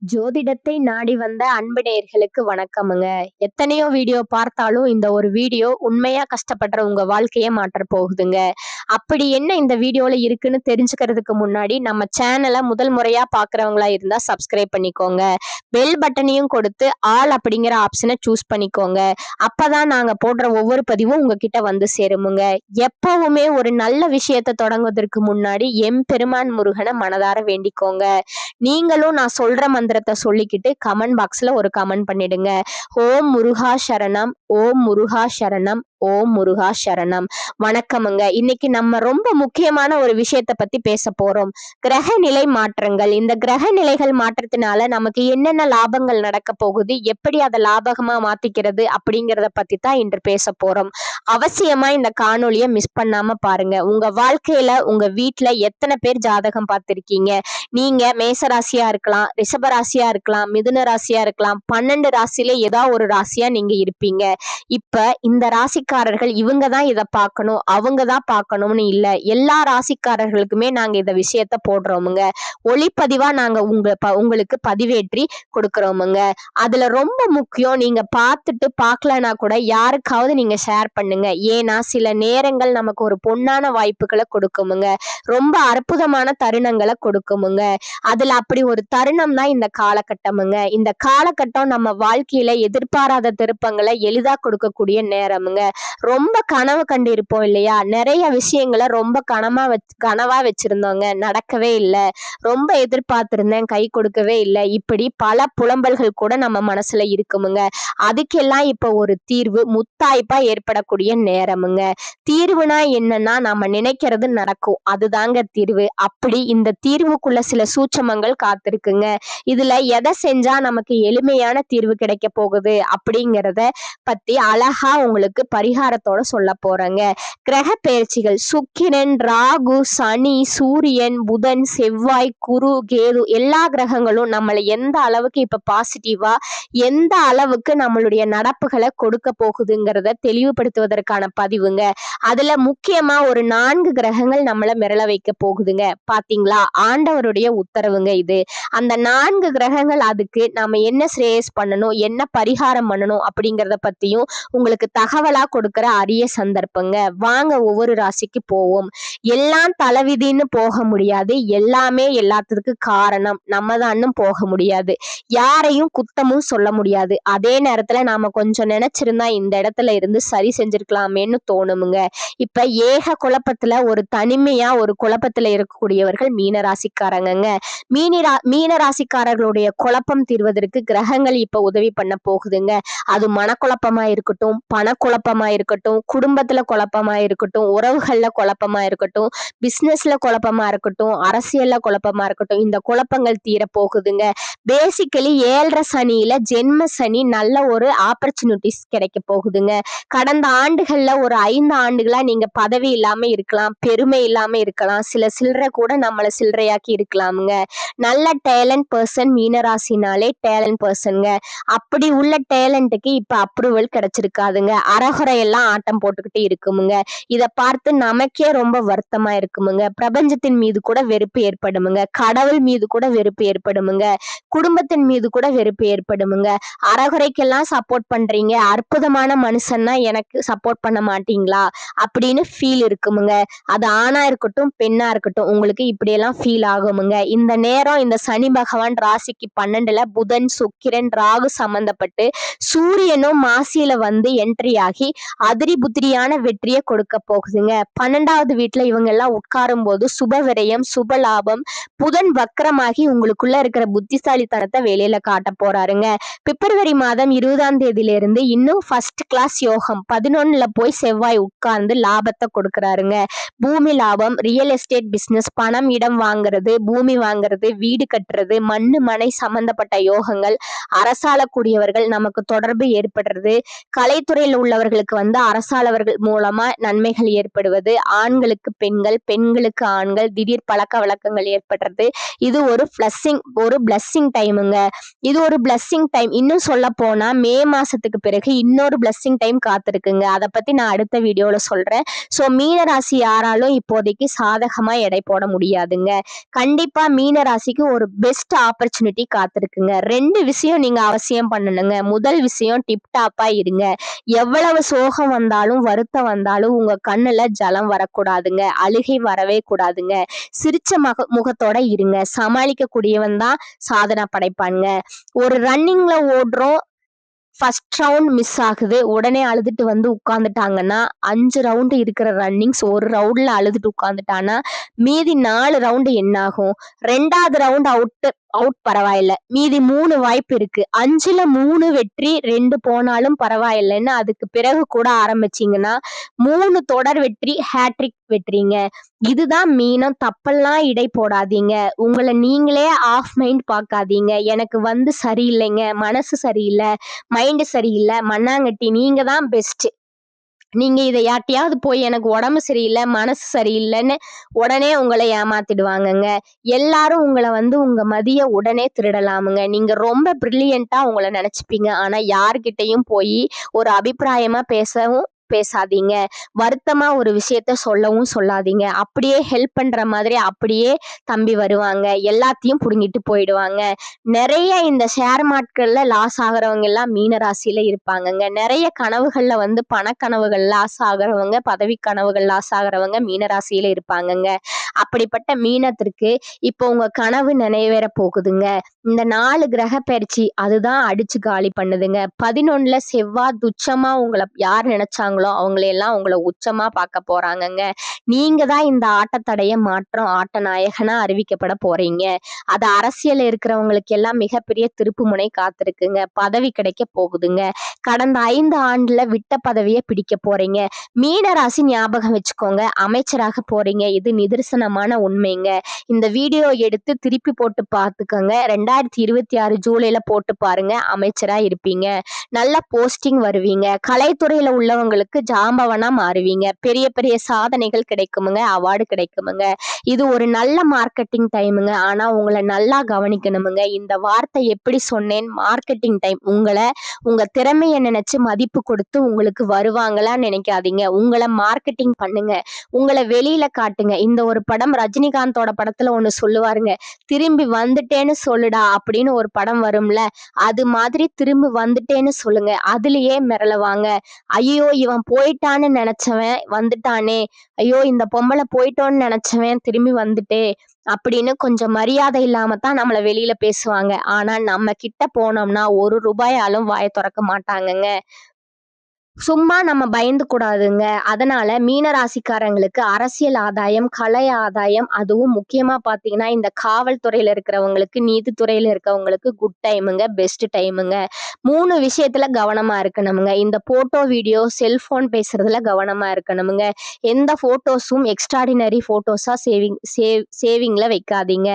ஜோதிடத்தை நாடி வந்த அன்பு நேயர்களுக்கு வணக்கமுங்க. எத்தனையோ வீடியோ பார்த்தாலும் இந்த ஒரு வீடியோ உண்மையா கஷ்டப்படுற உங்க வாழ்க்கைய மாற்றப் போகுதுங்க. அப்படி என்ன இந்த வீடியோல இருக்குன்னு தெரிஞ்சுக்கிறதுக்கு முன்னாடி நம்ம சேனலை முதல் முறையா பார்க்குறவங்களா இருந்தா சப்ஸ்கிரைப் பண்ணிக்கோங்க. பெல் பட்டனையும் கொடுத்து ஆல் அப்படிங்கிற ஆப்ஷனை சூஸ் பண்ணிக்கோங்க. அப்பதான் நாங்க போடுற ஒவ்வொரு பதிவும் உங்ககிட்ட வந்து சேருமுங்க. எப்பவுமே ஒரு நல்ல விஷயத்தை தொடங்குவதற்கு முன்னாடி எம்பெருமான் முருகனை மனதார வேண்டிக்கோங்க. நீங்களும் நான் சொல்ற மந்திரத்தை சொல்லிக்கிட்டு கமெண்ட் பாக்ஸ்ல ஒரு கமெண்ட் பண்ணிடுங்க. ஓம் முருகா சரணம், ஓம் முருகா சரணம், ஓம் முருகா சரணம். வணக்கமுங்க. இன்னைக்கு நம்ம ரொம்ப முக்கியமான ஒரு விஷயத்த பத்தி பேச போறோம். கிரக நிலை மாற்றங்கள். இந்த கிரக நிலைகள் மாற்றத்தினால நமக்கு என்னென்ன லாபங்கள் நடக்க போகுது, எப்படி அதை லாபகமா மாத்திக்கிறது அப்படிங்கிறத பத்தி தான் இன்று பேச போறோம். அவசியமா இந்த காணொலியை மிஸ் பண்ணாம பாருங்க. உங்க வாழ்க்கையில உங்க வீட்டுல எத்தனை பேர் ஜாதகம் பார்த்திருக்கீங்க? நீங்க மேச ராசியா இருக்கலாம், ரிஷப ராசியா இருக்கலாம், மிதுன ராசியா இருக்கலாம், 12 ராசியில ஏதாவது ஒரு ராசியா நீங்க இருப்பீங்க. இப்ப இந்த ராசிக்காரர்கள் இவங்க தான் இதை பார்க்கணும், அவங்க தான் பார்க்கணும்னு இல்லை. எல்லா ராசிக்காரர்களுக்குமே நாங்க இந்த விஷயத்த போடுறோமுங்க. ஒளிப்பதிவா நாங்க உங்களுக்கு பதிவேற்றி கொடுக்குறோமுங்க. அதுல ரொம்ப முக்கியம், நீங்க பார்த்துட்டு பார்க்கலனா கூட யாருக்காவது நீங்க ஷேர் பண்ணுங்க. ஏன்னா சில நேரங்கள் நமக்கு ஒரு பொன்னான வாய்ப்புகளை கொடுக்குமுங்க. ரொம்ப அற்புதமான தருணங்களை கொடுக்குமுங்க. அதுல அப்படி ஒரு தருணம் தான் இந்த காலகட்டமுங்க. இந்த காலகட்டம் நம்ம வாழ்க்கையில எதிர்பாராத திருப்பங்களை எளிதா கொடுக்கக்கூடிய நேரமுங்க. ரொம்ப கனவு கண்டு இருப்போம் இல்லையா? நிறைய விஷயங்களை ரொம்ப கனவா வச்சிருந்தோங்க, நடக்கவே இல்லை. ரொம்ப எதிர்பார்த்திருந்தேன், கை கொடுக்கவே இல்லை. இப்படி பல புலம்பல்கள் கூட நம்ம மனசுல இருக்குமுங்க. அதுக்கெல்லாம் இப்ப ஒரு தீர்வு முத்தாய்ப்பா ஏற்படக்கூடிய நேரமுங்க. தீர்வுனா என்னன்னா, நம்ம நினைக்கிறது நடக்கும், அதுதாங்க தீர்வு. அப்படி இந்த தீர்வுக்குள்ள சில சூட்சமங்கள் காத்திருக்குங்க. இதுல எதை செஞ்சா நமக்கு எளிமையான தீர்வு கிடைக்க போகுது அப்படிங்கிறத பத்தி அழகா உங்களுக்கு பரிகாரத்தோட சொல்ல போறேங்க. கிரக பெயர்ச்சிகள் சுக்கிரன், ராகு, சனி, சூரியன், புதன், செவ்வாய், குரு, கேது எல்லா கிரகங்களும் நம்மளை எந்த அளவுக்கு இப்ப பாசிட்டிவா, எந்த அளவுக்கு நம்மளுடைய நடப்புகளை கொடுக்க போகுதுங்கிறத தெளிவுபடுத்துவதற்கான பதிவுங்க. அதுல முக்கியமா ஒரு 4 கிரகங்கள் நம்மள மிரள வைக்க போகுதுங்க. பாத்தீங்களா? ஆண்டவருடைய உத்தரவுங்க இது. அந்த 4 கிரகங்கள் அதுக்கு நாம என்ன ஸ்ரேயஸ் பண்ணணும், என்ன பரிகாரம் பண்ணணும் அப்படிங்கிறத பத்தியும் உங்களுக்கு தகவலா கொடுக்கிற அரிய சந்தர்ப்பங்க. வாங்க ஒவ்வொரு ராசிக்கு போவோம். எல்லாம் தலைவிதின்னு போக முடியாது, எல்லாமே எல்லாத்துக்கு காரணம் நம்ம தான் போக முடியாது. யாரையும் குத்தமும் சொல்ல முடியாது. அதே நேரத்துல நாம கொஞ்சம் நினைச்சிருந்தா இந்த இடத்துல இருந்து சரி செஞ்சிருக்கலாமேன்னு தோணுமுங்க. இப்ப ஏக குழப்பத்துல ஒரு தனிமையா ஒரு குழப்பத்துல இருக்கக்கூடியவர்கள் மீன ராசிக்காரங்க. மீன ராசிக்காரர்களுடைய குழப்பம் தீர்வதற்கு கிரகங்கள் இப்ப உதவி பண்ண போகுதுங்க. அது மனக்குழப்பமா இருக்கட்டும், பணக்குழப்பமா இருக்கட்டும், குடும்பத்துல குழப்பமா இருக்கட்டும், உறவுகள்ல குழப்பமா இருக்கட்டும், பிசினஸ்ல குழப்பமா இருக்கட்டும், அரசியல்ல குழப்பமா இருக்கட்டும், இந்த குழப்பங்கள் தீர போகுதுங்க. பேசிக்கலி 7.5 சனியில ஜென்ம சனி நல்ல ஒரு ஆப்பர்ச்சுனிட்டிஸ் கிடைக்க போகுதுங்க. கடந்த ஆண்டுகள்ல ஒரு 5 ஆண்டுகளா நீங்க பதவி இல்லாம இருக்கலாம், பெருமை இல்லாம இருக்கலாம், சில்லறை கூட நம்மளை சில்லறையாக்கி இருக்கலாமுங்க. நல்ல டேலண்ட் பர்சன், மீனராசினாலே டேலண்ட் பர்சன்ங்க. அப்படி உள்ள டேலண்ட்டுக்கு இப்ப அப்ரூவல் கிடைச்சிருக்காதுங்க. அறகுறையெல்லாம் ஆட்டம் போட்டுக்கிட்டு இருக்குமுங்க. இதை பார்த்து நமக்கே ரொம்ப வருத்தமா இருக்குமுங்க. பிரபஞ்சத்தின் மீது கூட வெறுப்பு ஏற்படுமுங்க. கடவுள் மீது கூட வெறுப்பு ஏற்படுமுங்க. குடும்பத்தின் மீது கூட வெறுப்பு ஏற்படுமுங்க. அறகுறைக்கெல்லாம் சப்போர்ட் பண்றீங்க, அற்புதமான மனுஷன்னா எனக்கு சப்போர்ட் பண்ண மாட்டீங்களா அப்படின்னு ஃபீல் இருக்குமுங்க. அது ஆணா இருக்கட்டும், பெண்ணா இருக்கட்டும், உங்களுக்கு இப்படியெல்லாம் ஃபீல் ஆகுமுங்க. இந்த நேரம் இந்த சனி பகவான் ராசிக்கு 12ல புதன், சுக்கிரன், ராகு சம்பந்தப்பட்டு சூரியனும் மாசியில வந்து என்ட்ரி ஆகி அதிரி புத்திரியான வெற்றியை கொடுக்க போகுதுங்க. 12வது வீட்டுல இவங்க எல்லாம் உட்காரும் போது சுப விரயம், சுப லாபம். புதன் வக்கரமாகி உங்களுக்குள்ள இருக்கிற புத்திசாலித்தனத்தை வெளியில காட்ட போறாருங்க. பிப்ரவரி மாதம் 20ஆம் தேதியிலிருந்து இன்னும் ஃபர்ஸ்ட் கிளாஸ் யோகம் 11ல போய் செவ்வாய் உட்கார்ந்து லாபத்தை கொடுக்கறாருங்க. பூமி லாபம், ரியல் எஸ்டேட் பிசினஸ், பணம் இடம் வாங்குறது, பூமி வாங்குறது, வீடு கட்டுறது, மண்ணு மனை சம்பந்தப்பட்ட யோகங்கள், அரசாளக்கூடியவர்கள் நமக்கு தொடர்பு ஏற்படுறது, கலைத்துறையில் உள்ளவர்களுக்கு உங்களுக்கு வந்து அரசாளர்கள் மூலமா நன்மைகள் ஏற்படுவது, ஆண்களுக்கு பெண்கள், பெண்களுக்கு ஆண்கள், திடீர் பழக்க வழக்கங்கள் ஏற்படுறது, இது ஒரு பிளஸ்ஸிங் டைமுங்க. இது ஒரு பிளஸ்ஸிங் டைம். இன்னும் சொல்ல போனா மே மாசத்துக்கு பிறகு இன்னொரு பிளஸ்ஸிங் டைம் காத்திருக்குங்க. அதை பத்தி நான் அடுத்த வீடியோல சொல்றேன். ஸோ மீன ராசி யாராலும் இப்போதைக்கு சாதகமா எடை போட முடியாதுங்க. கண்டிப்பா மீன ராசிக்கு ஒரு பெஸ்ட் ஆப்பர்ச்சுனிட்டி காத்திருக்குங்க. 2 விஷயம் நீங்க அவசியம் பண்ணணுங்க. முதல் விஷயம் டிப்டாப்பா இருங்க. எவ்வளவு சோகம் வந்தாலும் வருத்தம் வந்தாலும் உங்க கண்ணுல ஜலம் வரக்கூடாதுங்க. அழுகை வரவே கூடாதுங்க. சிரிச்ச முகத்தோட இருங்க. சமாளிக்க கூடியவன் தான் சாதனை படைப்பானுங்க. ஒரு ரன்னிங்ல ஓடுறோம், ஃபர்ஸ்ட் ரவுண்ட் மிஸ் ஆகுது, உடனே அழுதுட்டு வந்து உட்கார்ந்துட்டாங்கன்னா 5 ரவுண்டு இருக்கிற ரன்னிங்ஸ் ஒரு ரவுண்ட்ல அழுதுட்டு உட்கார்ந்துட்டானா மீதி 4 ரவுண்டு என்ன ஆகும்? 2வது ரவுண்ட் அவுட் பரவாயில்ல, மீதி 3 வாய்ப்பு இருக்கு. 5ல 3 வெற்றி, 2 போனாலும் பரவாயில்லைன்னு அதுக்கு பிறகு கூட ஆரம்பிச்சீங்கன்னா 3 தொடர் வெற்றி, ஹேட்ரிக் வெற்றிங்க. இதுதான் மீனம். தப்பெல்லாம் இடை போடாதீங்க. உங்களை நீங்களே ஆஃப் மைண்ட் பார்க்காதீங்க. எனக்கு வந்து சரியில்லைங்க, மனசு சரியில்லை, மைண்ட் சரியில்லை, மண்ணாங்கட்டி, நீங்க தான் பெஸ்ட். நீங்க இதை யார்ட்டையாவது போய் எனக்கு உடம்பு சரியில்லை, மனசு சரியில்லைன்னு உடனே உங்களை ஏமாத்திடுவாங்கங்க. எல்லாரும் உங்களை வந்து உங்க மதிய உடனே திருடலாமுங்க. நீங்க ரொம்ப பிரில்லியண்டா உங்களை நினைச்சுப்பீங்க. ஆனா யார்கிட்டயும் போய் ஒரு அபிப்பிராயமா பேசாதீங்க. வருத்தமா ஒரு விஷயத்த சொல்லவும் சொல்லாதீங்க. அப்படியே ஹெல்ப் பண்ற மாதிரி அப்படியே தம்பி வருவாங்க, எல்லாத்தையும் புடுங்கிட்டு போயிடுவாங்க. நிறைய இந்த ஷேர் மார்க்கெட்ல லாஸ் ஆகுறவங்க எல்லாம் மீன ராசியில இருப்பாங்கங்க. நிறைய கனவுகள்ல வந்து பணக்கனவுகள் லாஸ் ஆகுறவங்க, பதவி கனவுகள் லாஸ் ஆகுறவங்க மீன ராசியில இருப்பாங்கங்க. அப்படிப்பட்ட மீனத்திற்கு இப்போ உங்க கனவு நிறைவேற போகுதுங்க. இந்த 4 கிரக பயிற்சி அதுதான் அடிச்சு காலி பண்ணுதுங்க. 11ல செவ்வாய் துச்சமா உங்களை யார் நினைச்சாங்களோ அவங்களையெல்லாம் உங்களை உச்சமா பார்க்க போறாங்கங்க. நீங்க தான் இந்த ஆட்டத்தடைய மாற்றம் ஆட்ட நாயகனா அறிவிக்கப்பட போறீங்க. அது அரசியல் இருக்கிறவங்களுக்கு எல்லாம் மிகப்பெரிய திருப்பு முனை காத்திருக்குங்க. பதவி கிடைக்க போகுதுங்க. கடந்த 5 ஆண்டுல விட்ட பதவியை பிடிக்க போறீங்க. மீன ராசி ஞாபகம் வச்சுக்கோங்க, அமைச்சராக போறீங்க. இது நிதர்சனமான உண்மைங்க. இந்த வீடியோ எடுத்து திருப்பி போட்டு பார்த்துக்கோங்க. 2026 ஜூலைல போட்டு பாருங்க, அமைச்சரா இருப்பீங்க. நல்ல போஸ்டிங் வருவீங்க. கலைத்துறையில உள்ளவங்களுக்கு ஜாம்பவனா மாறுவீங்க. பெரிய பெரிய சாதனைகள் கிடைக்குமுங்க, அவார்டு கிடைக்குமுங்க. இது ஒரு நல்ல மார்க்கெட்டிங் டைமுங்க. ஆனா உங்களை நல்லா கவனிக்கணுமுங்க. இந்த வார்த்தை எப்படி சொன்னேன்? Marketing time. உங்க திறமைய நினைச்சு மதிப்பு கொடுத்து உங்களுக்கு வருவாங்களா நினைக்காதீங்க. உங்களை மார்க்கெட்டிங் பண்ணுங்க. உங்களை வெளியில காட்டுங்க. இந்த ஒரு படம் ரஜினிகாந்தோட படத்துல ஒண்ணு சொல்லுவாருங்க, திரும்பி வந்துட்டேன்னு சொல்லுடா அப்படின்னு ஒரு படம் வரும்ல, அது மாதிரி திரும்பி வந்துட்டேன்னு சொல்லுங்க. அதுலயே மிரளவாங்க. ஐயோ இவன் போயிட்டான்னு நினைச்சவன் வந்துட்டானே, ஐயோ இந்த பொம்பளை போயிட்டோன்னு நினைச்சவன் திரும்பி வந்துட்டே அப்படின்னு கொஞ்சம் மரியாதை இல்லாம தான் நம்மள வெளியில பேசுவாங்க. ஆனா நம்ம கிட்ட போனோம்னா 1 ரூபாயாலும் வாயை திறக்க மாட்டாங்கங்க. சும்மா நம்ம பயந்து கூடாதுங்க. அதனால மீன ராசிக்காரங்களுக்கு அரசியல் ஆதாயம், கலை ஆதாயம், அதுவும் முக்கியமா பாத்தீங்கன்னா இந்த காவல்துறையில இருக்கிறவங்களுக்கு, நீதித்துறையில இருக்கவங்களுக்கு குட் டைமுங்க, பெஸ்ட் டைமுங்க. 3 விஷயத்துல கவனமா இருக்கணுமுங்க. இந்த போட்டோ, வீடியோ, செல்போன் பேசுறதுல கவனமா இருக்கணுமுங்க. எந்த போட்டோஸும் எக்ஸ்ட்ராடினரி போட்டோஸா சேவிங்ல வைக்காதீங்க.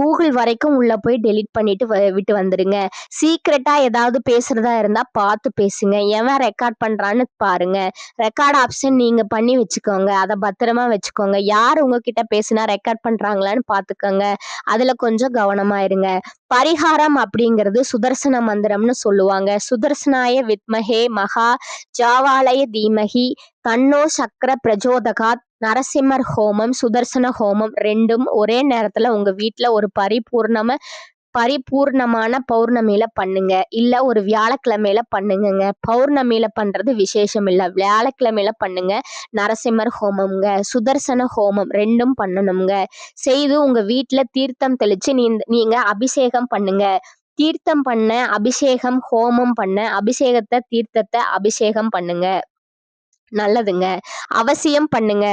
கூகுள் வரைக்கும் உள்ள போய் டெலீட் பண்ணிட்டு விட்டு வந்துருங்க. சீக்ரெட்டா ஏதாவது பேசுறதா இருந்தா பார்த்து பேசுங்க. எவன் ரெக்கார்ட் பண்றான்னு பாருங்க. ரெக்கார்ட் ஆப்ஷன் நீங்க பண்ணி வச்சுக்கோங்க. அதை பத்திரமா வச்சுக்கோங்க. யார் உங்ககிட்ட பேசினா ரெக்கார்ட் பண்றாங்களான்னு பாத்துக்கோங்க. அதுல கொஞ்சம் கவனமா இருங்க. பரிகாரம் அப்படிங்கிறது சுதர்சன மந்திரம்னு சொல்லுவாங்க. சுதர்சனாய வித்மஹே மகா ஜாவாலய தீமஹி தன்னோ சக்கர பிரஜோதகாத். நரசிம்மர் ஹோமம், சுதர்சன ஹோமம் 2ம் ஒரே நேரத்துல உங்க வீட்டுல ஒரு பரிபூர்ணமான பௌர்ணமியில பண்ணுங்க. இல்ல ஒரு வியாழக்கிழமையில பண்ணுங்க. பௌர்ணமியில பண்றது விசேஷம் இல்ல, வியாழக்கிழமையில பண்ணுங்க. நரசிம்மர் ஹோமம்ங்க, சுதர்சன ஹோமம் 2ம் பண்ணணுங்க. செய்து உங்க வீட்டுல தீர்த்தம் தெளிச்சு நீங்க அபிஷேகம் பண்ணுங்க. தீர்த்தம் பண்ண அபிஷேகம், ஹோமம் பண்ண அபிஷேகத்தை, தீர்த்தத்தை அபிஷேகம் பண்ணுங்க. நல்லதுங்க. அவசியம் பண்ணுங்க.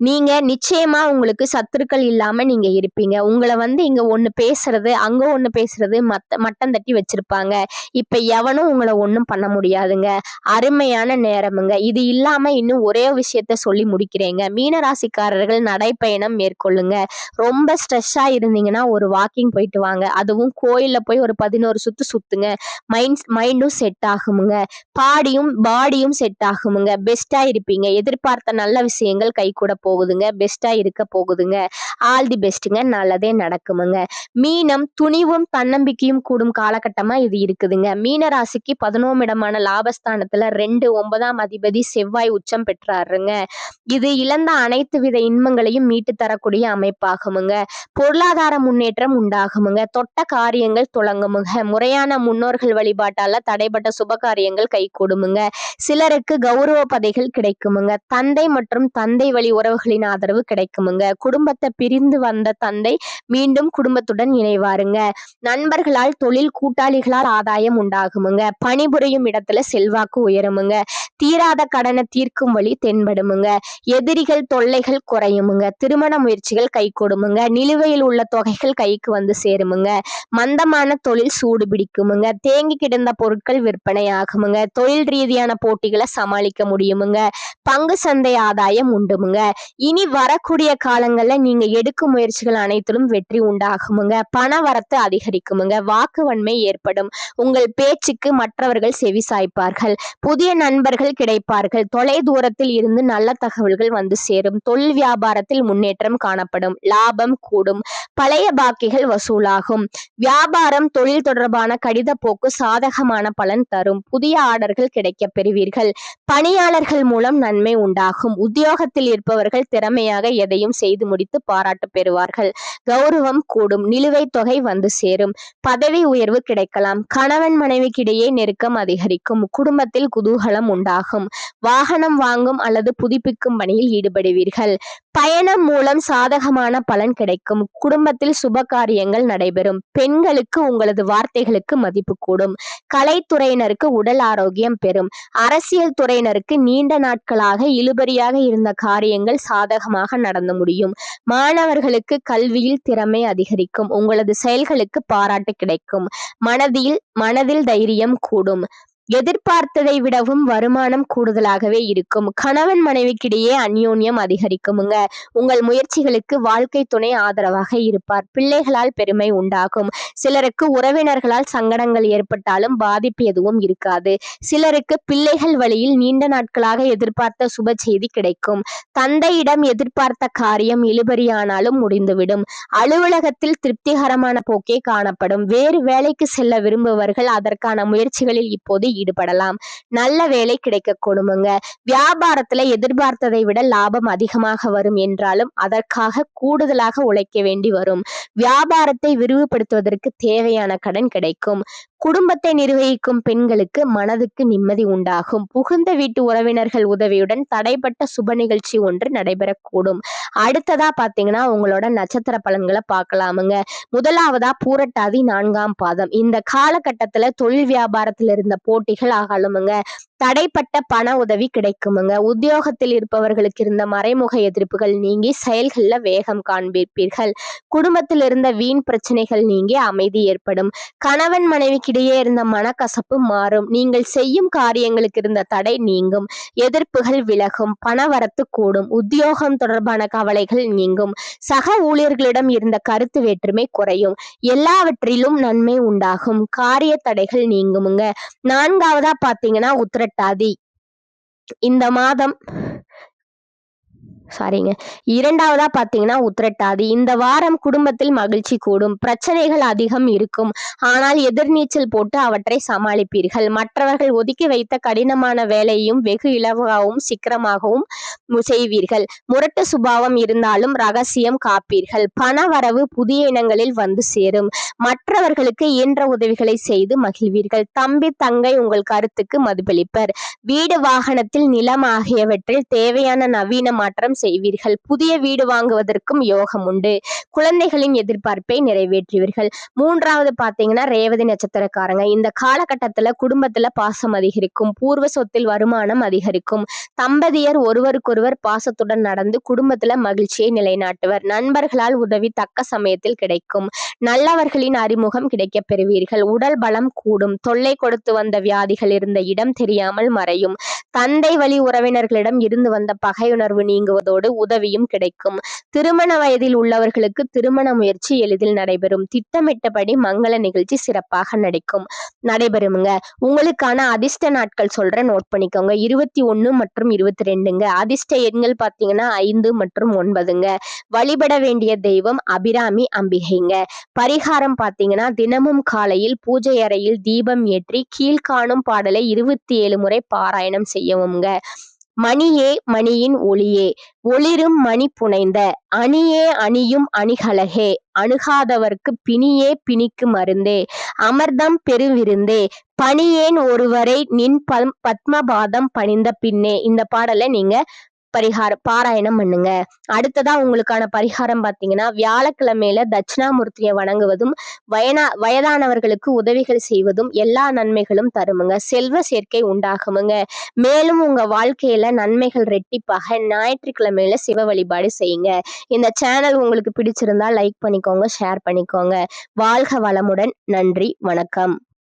நீங்க நிச்சயமா உங்களுக்கு சத்துருக்கள் இல்லாம நீங்க இருப்பீங்க. உங்கள இங்க ஒண்ணு பேசுறது, அங்க ஒண்ணு பேசுறது மட்டம் தட்டி வச்சிருப்பாங்க. இப்ப எவனும் உங்கள ஒண்ணும் பண்ண முடியாதுங்க. அருமையான நேரமுங்க. இது இல்லாம இன்னும் ஒரே விஷயத்த சொல்லி முடிக்கிறேங்க. மீனராசிக்காரர்கள் நடைப்பயணம் மேற்கொள்ளுங்க. ரொம்ப ஸ்ட்ரெஸ்ஸா இருந்தீங்கன்னா ஒரு வாக்கிங் போயிட்டு வாங்க. அதுவும் கோயில்ல போய் ஒரு 11 சுத்து சுத்துங்க. மைண்டும் செட் ஆகுமுங்க. பாடியும் செட் ஆகுமுங்க. பெஸ்ட்டா இருப்பீங்க. எதிர்பார்த்த நல்ல விஷயங்கள் கைகூட போகுதுங்க. பெஸ்ட்டா இருக்க போகுதுங்க. ஆல் தி பெஸ்ட்டுங்க. நல்லதே நடக்குமுங்க. மீனம் துணிவும் தன்னம்பிக்கையும் கூடும் காலகட்டமா இது இருக்குதுங்க. மீன ராசிக்கு 11 இடமான லாபஸ்தானத்துல 2 9ஆம் அதிபதி செவ்வாய் உச்சம் பெற்றாருங்க. இது இழந்த அனைத்து வித இன்பங்களையும் மீட்டு தரக்கூடிய அமைப்பாகுமுங்க. பொருளாதார முன்னேற்றம் உண்டாகுமுங்க. தொட்ட காரியங்கள் தொடங்குமுங்க. முறையான முன்னோர்கள் வழிபாட்டால தடைப்பட்ட சுப காரியங்கள் கைகூடுமுங்க. சிலருக்கு கௌரவ பதவிகள் கிடைக்குமுங்க. தந்தை மற்றும் தந்தை வழி உறவுகளின் ஆதரவு கிடைக்குமுங்க. குடும்பத்தை பிரிந்து வந்த தந்தை மீண்டும் குடும்பத்துடன் இணைவாருங்க. நண்பர்களால் தொழில் கூட்டாளிகளால் ஆதாயம் உண்டாகுமுங்க. பணிபுரியும் இடத்துல செல்வாக்கு உயருமுங்க. தீராத கடனை தீர்க்கும் வழி தென்படுமுங்க. எதிரிகள் தொல்லைகள் குறையுமுங்க. திருமண முயற்சிகள் கைகூடுமுங்க. நிலுவையில் உள்ள தொகைகள் கைக்கு வந்து சேருமுங்க. மந்தமான தொழில் சூடு பிடிக்குமுங்க. தேங்கி கிடந்த பொருட்கள் விற்பனை ஆகுமுங்க. தொழில் ரீதியான போட்டிகளை சமாளிக்க முடியுமுங்க. பங்கு சந்தை ஆதாயம் உண்டுமுங்க. இனி வரக்கூடிய காலங்கள்ல நீங்க எடுக்கும் முயற்சிகள் அனைத்திலும் வெற்றி உண்டாகுமுங்க. பண வரத்து அதிகரிக்குமுங்க. வாக்குவன்மை ஏற்படும். உங்கள் பேச்சுக்கு மற்றவர்கள் செவி சாய்ப்பார்கள். புதிய நண்பர்கள் கிடைப்பார்கள். தொலை தூரத்தில் இருந்து நல்ல தகவல்கள் வந்து சேரும். தொழில் வியாபாரத்தில் முன்னேற்றம் காணப்படும். லாபம் கூடும். பழைய பாக்கிகள் வசூலாகும். வியாபாரம் தொழில் தொடர்பான கடித போக்கு சாதகமான பலன் தரும். புதிய ஆர்டர்கள் கிடைக்க பெறுவீர்கள். பணியாளர்கள் மூலம் நன்மை உண்டாகும். உத்தியோகத்தில் இருப்பவர்கள் திறமையாக எதையும் செய்து முடித்து பாராட்டு பெறுவார்கள். கௌரவம் கூடும். நிலுவைத் தொகை வந்து சேரும். பதவி உயர்வு கிடைக்கலாம். கணவன் மனைவிக்கிடையே நெருக்கம் அதிகரிக்கும். குடும்பத்தில் குதூகலம் உண்டாகும். வாகனம் வாங்கும் அல்லது புதுப்பிக்கும் பணியில் ஈடுபடுவீர்கள். பயணம் மூலம் சாதகமான பலன் கிடைக்கும். குடும்பத்தில் சுப காரியங்கள் நடைபெறும். பெண்களுக்கு உங்களது வார்த்தைகளுக்கு மதிப்பு கூடும். கலைத்துறையினருக்கு உடல் ஆரோக்கியம் பெறும். அரசியல் துறையினருக்கு நீண்ட நாட்களாக இழுபறியாக இருந்த காரியங்கள் சாதகமாக நடந்து முடியும். மாணவர்களுக்கு கல்வியில் திறமை அதிகரிக்கும். உங்களது செயல்களுக்கு பாராட்டு கிடைக்கும். மனதில் தைரியம் கூடும். எதிர்பார்த்ததை விடவும் வருமானம் கூடுதலாகவே இருக்கும். கணவன் மனைவிக்கிடையே அந்யோன்யம் அதிகரிக்குமுங்க. உங்கள் முயற்சிகளுக்கு வாழ்க்கை துணை ஆதரவாக இருப்பார். பிள்ளைகளால் பெருமை உண்டாகும். சிலருக்கு உறவினர்களால் சங்கடங்கள் ஏற்பட்டாலும் பாதிப்பு எதுவும் இருக்காது. சிலருக்கு பிள்ளைகள் வழியில் நீண்ட நாட்களாக எதிர்பார்த்த சுப செய்தி கிடைக்கும். தந்தையிடம் எதிர்பார்த்த காரியம் இழுபறியானாலும் முடிந்துவிடும். அலுவலகத்தில் திருப்திகரமான போக்கே காணப்படும். வேறு வேலைக்கு செல்ல விரும்புபவர்கள் அதற்கான முயற்சிகளில் இப்போது ஈடுபடலாம். நல்ல வேலை கிடைக்க கொடுமுங்க. வியாபாரத்துல எதிர்பார்த்ததை விட லாபம் அதிகமாக வரும் என்றாலும் அதற்காக கூடுதலாக உழைக்க வேண்டி வரும். வியாபாரத்தை விரிவுபடுத்துவதற்கு தேவையான கடன் கிடைக்கும். குடும்பத்தை நிர்வகிக்கும் பெண்களுக்கு மனதுக்கு நிம்மதி உண்டாகும். புகுந்த வீட்டு உறவினர்கள் உதவியுடன் தடைப்பட்ட சுப நிகழ்ச்சி ஒன்று நடைபெறக்கூடும். அடுத்ததா பாத்தீங்கன்னா உங்களோட நட்சத்திர பலன்களை பார்க்கலாமுங்க. முதலாவதா பூரட்டாதி 4ஆம் பாதம். இந்த காலகட்டத்துல தொழில் வியாபாரத்தில் இருந்த போட்டிகள் அகலுமுங்க. தடைப்பட்ட பண உதவி கிடைக்குமுங்க. உத்தியோகத்தில் இருப்பவர்களுக்கு இருந்த மறைமுக எதிர்ப்புகள் நீங்கி செயல்கள்ல வேகம் காண்பிப்பீர்கள். குடும்பத்தில் இருந்த வீண் பிரச்சனைகள் நீங்கி அமைதி ஏற்படும். கணவன் மனைவிக்கிடையே இருந்த மனக்கசப்பு மாறும். நீங்கள் செய்யும் காரியங்களுக்கு இருந்த தடை நீங்கும். எதிர்ப்புகள் விலகும். பணவரத்து கூடும். உத்தியோகம் தொடர்பான கவலைகள் நீங்கும். சக ஊழியர்களிடம் இருந்த கருத்து வேற்றுமை குறையும். எல்லாவற்றிலும் நன்மை உண்டாகும். காரிய தடைகள் நீங்குமுங்க. 4ஆவதா பாத்தீங்கன்னா உத்திரட்டாதி. இந்த மாதம் சாரிங்க 2ஆவதா பாத்தீங்கன்னா உத்திரட்டாதி. இந்த வாரம் குடும்பத்தில் மகிழ்ச்சி கூடும். பிரச்சனைகள் அதிகம் இருக்கும். ஆனால் எதிர்நீச்சல் போட்டு அவற்றை சமாளிப்பீர்கள். மற்றவர்கள் ஒதுக்கி வைத்த கடினமான வேலையும் வெகு இலவாகவும் சீக்கிரமாகவும் செய்வீர்கள். முரட்டு சுபாவம் இருந்தாலும் ரகசியம் காப்பீர்கள். பண வரவு புதிய இனங்களில் வந்து சேரும். மற்றவர்களுக்கு இயன்ற உதவிகளை செய்து மகிழ்வீர்கள். தம்பி தங்கை உங்கள் கருத்துக்கு மதிப்பளிப்பர். வீடு வாகனத்தில் நிலம் ஆகியவற்றில் தேவையான நவீன மாற்றம் செய்வீர்கள். புதிய வீடு வாங்குவதற்கும் யோகம் உண்டு. குழந்தைகளின் எதிர்பார்ப்பை நிறைவேற்றுவீர்கள். 3வது பாத்தீங்கன்னா ரேவதி நட்சத்திரக்காரங்க. இந்த காலகட்டத்துல குடும்பத்துல பாசம் அதிகரிக்கும். பூர்வ சொத்தில் வருமானம் அதிகரிக்கும். தம்பதியர் ஒருவருக்கொருவர் பாசத்துடன் நடந்து குடும்பத்துல மகிழ்ச்சியை நிலைநாட்டுவர். நண்பர்களால் உதவி தக்க சமயத்தில் கிடைக்கும். நல்லவர்களின் அறிமுகம் கிடைக்கப் பெறுவீர்கள். உடல் பலம் கூடும். தொல்லை கொடுத்து வந்த வியாதிகள் இருந்த இடம் தெரியாமல் மறையும். தந்தை வழி உறவினர்களிடம் இருந்து வந்த பகையுணர்வு நீங்குவதோடு உதவியும் கிடைக்கும். திருமண வயதில் உள்ளவர்களுக்கு திருமண முயற்சி எளிதில் நடைபெறும். திட்டமிட்டபடி மங்கள நிகழ்ச்சி சிறப்பாக நடைபெறுங்க. உங்களுக்கான அதிர்ஷ்ட நாட்கள் சொல்றேன், நோட் பண்ணிக்கோங்க. 21 மற்றும் 22ங்க. அதிர்ஷ்ட எண்கள் பாத்தீங்கன்னா 5 மற்றும் 9ங்க. வழிபட வேண்டிய தெய்வம் அபிராமி அம்பிகைங்க. பரிகாரம் பாத்தீங்கன்னா தினமும் காலையில் பூஜை அறையில் தீபம் ஏற்றி கீழ்காணும் பாடலை 27 முறை பாராயணம் செய்யவும்ங்க. மணியே மணியின் ஒளியே, ஒளிரும் மணி புனைந்த அணியே அணியும் அணிகலகே, அணுகாதவர்க்கு பிணியே பிணிக்கு மருந்தே, அமர்தம் பெருவிருந்தே, பணியேன் ஒருவரை நின் பத்மபாதம் பணிந்த பின்னே. இந்த பாடலை நீங்க பாராயணம் பண்ணுங்க. அடுத்ததா உங்களுக்கான பரிகாரம் பாத்தீங்கன்னா வியாழக்கிழமையில தட்சிணாமூர்த்தியை வணங்குவதும் வயதானவர்களுக்கு உதவிகள் செய்வதும் எல்லா நன்மைகளும் தருமுங்க. செல்வ சேர்க்கை உண்டாகுமுங்க. மேலும் உங்க வாழ்க்கையில நன்மைகள் ரெட்டிப்பாக ஞாயிற்றுக்கிழமையில சிவ வழிபாடு செய்யுங்க. இந்த சேனல் உங்களுக்கு பிடிச்சிருந்தா லைக் பண்ணிக்கோங்க, ஷேர் பண்ணிக்கோங்க. வாழ்க வளமுடன். நன்றி, வணக்கம்.